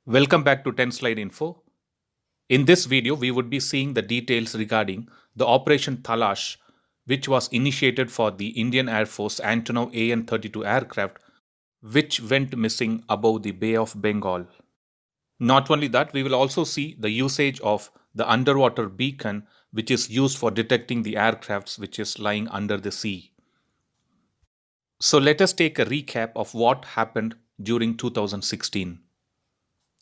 Welcome back to 10 Slide Info. In this video, we would be seeing the details regarding the Operation Talash, which was initiated for the Indian Air Force Antonov AN-32 aircraft, which went missing above the Bay of Bengal. Not only that, we will also see the usage of the underwater beacon, which is used for detecting the aircrafts which is lying under the sea. So let us take a recap of what happened during 2016.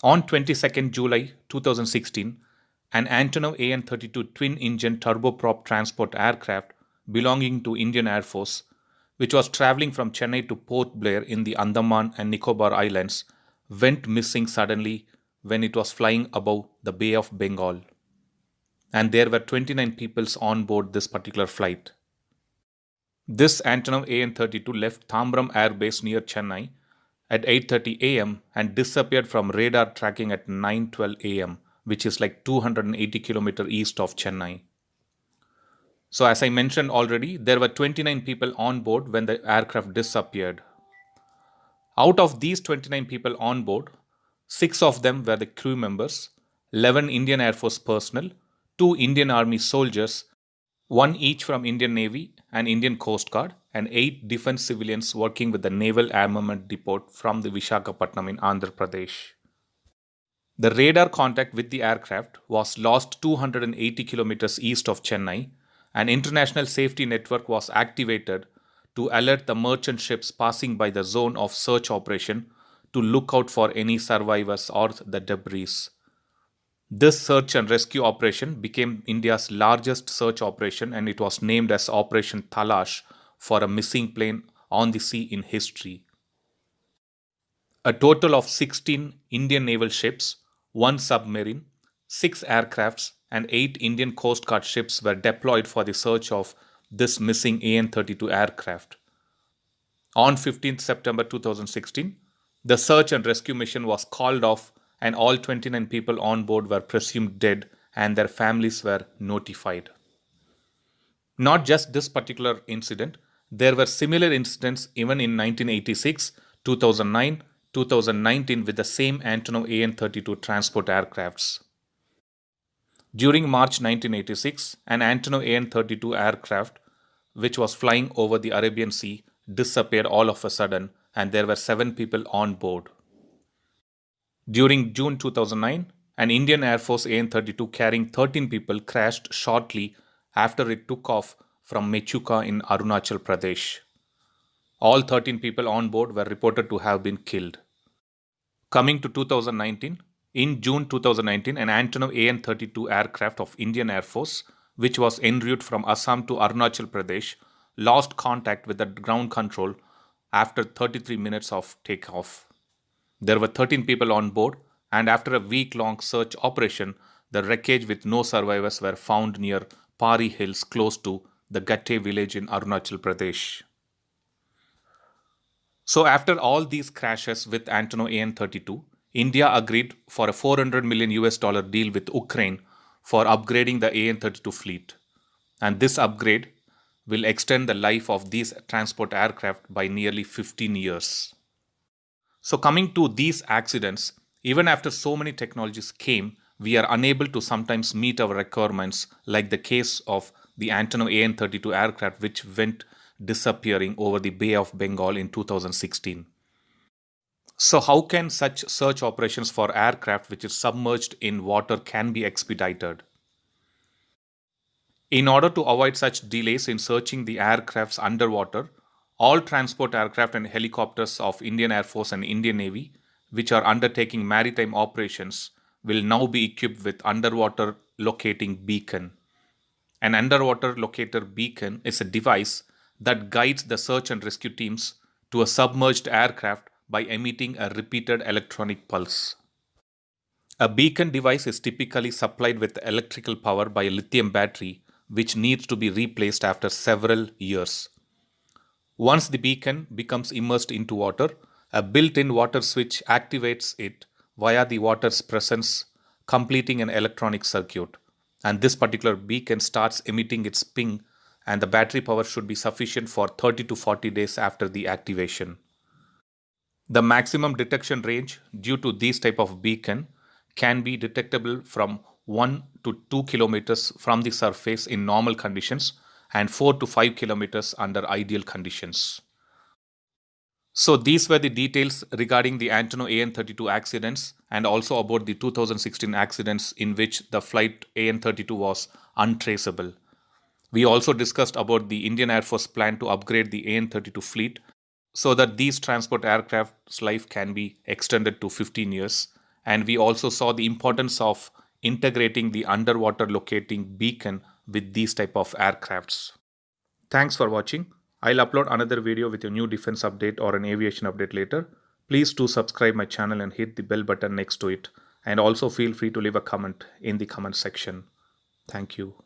On 22nd July 2016, an Antonov AN-32 twin-engine turboprop transport aircraft belonging to Indian Air Force, which was traveling from Chennai to Port Blair in the Andaman and Nicobar Islands, went missing suddenly when it was flying above the Bay of Bengal. And there were 29 people on board this particular flight. This Antonov AN-32 left Thambram Air Base near Chennai at 8:30 a.m. and disappeared from radar tracking at 9:12 a.m., which is like 280 kilometers east of Chennai. So as I mentioned already, there were 29 people on board when the aircraft disappeared. Out of these 29 people on board, 6 of them were the crew members, 11 Indian Air Force personnel, 2 Indian Army soldiers, 1 each from Indian Navy and Indian Coast Guard, and 8 defense civilians working with the Naval Armament Depot from the Visakhapatnam in Andhra Pradesh. The radar contact with the aircraft was lost 280 kilometers east of Chennai. An international safety network was activated to alert the merchant ships passing by the zone of search operation to look out for any survivors or the debris. This search and rescue operation became India's largest search operation, and it was named as Operation Talash for a missing plane on the sea in history. A total of 16 Indian naval ships, 1 submarine, 6 aircrafts, and 8 Indian Coast Guard ships were deployed for the search of this missing AN-32 aircraft. On 15th September 2016, the search and rescue mission was called off, and all 29 people on board were presumed dead and their families were notified. Not just this particular incident, there were similar incidents even in 1986, 2009, 2019 with the same Antonov AN-32 transport aircrafts. During March 1986, an Antonov AN-32 aircraft, which was flying over the Arabian Sea, disappeared all of a sudden, and there were 7 people on board. During June 2009, an Indian Air Force AN-32 carrying 13 people crashed shortly after it took off from Mechuka in Arunachal Pradesh. All 13 people on board were reported to have been killed. Coming to 2019, in June 2019, an Antonov AN-32 aircraft of Indian Air Force, which was en route from Assam to Arunachal Pradesh, lost contact with the ground control after 33 minutes of takeoff. There were 13 people on board, and after a week-long search operation, the wreckage with no survivors were found near Pari Hills close to the Gatte village in Arunachal Pradesh. So after all these crashes with Antonov AN-32, India agreed for a $400 million deal with Ukraine for upgrading the AN-32 fleet. And this upgrade will extend the life of these transport aircraft by nearly 15 years. So coming to these accidents, even after so many technologies came, we are unable to sometimes meet our requirements, like the case of the Antonov AN-32 aircraft, which went disappearing over the Bay of Bengal in 2016. So how can such search operations for aircraft which is submerged in water can be expedited? In order to avoid such delays in searching the aircrafts underwater, all transport aircraft and helicopters of Indian Air Force and Indian Navy, which are undertaking maritime operations, will now be equipped with underwater locating beacon. An underwater locator beacon is a device that guides the search and rescue teams to a submerged aircraft by emitting a repeated electronic pulse. A beacon device is typically supplied with electrical power by a lithium battery, which needs to be replaced after several years. Once the beacon becomes immersed into water, a built-in water switch activates it via the water's presence, completing an electronic circuit. And this particular beacon starts emitting its ping, and the battery power should be sufficient for 30 to 40 days after the activation. The maximum detection range due to these type of beacon can be detectable from 1 to 2 kilometers from the surface in normal conditions and 4 to 5 kilometers under ideal conditions. So these were the details regarding the Antonov AN-32 accidents and also about the 2016 accidents in which the flight AN-32 was untraceable. We also discussed about the Indian Air Force plan to upgrade the AN-32 fleet so that these transport aircraft's life can be extended to 15 years. And we also saw the importance of integrating the underwater locating beacon with these type of aircrafts. Thanks for watching. I'll upload another video with a new defense update or an aviation update later. Please do subscribe my channel and hit the bell button next to it. And also feel free to leave a comment in the comment section. Thank you.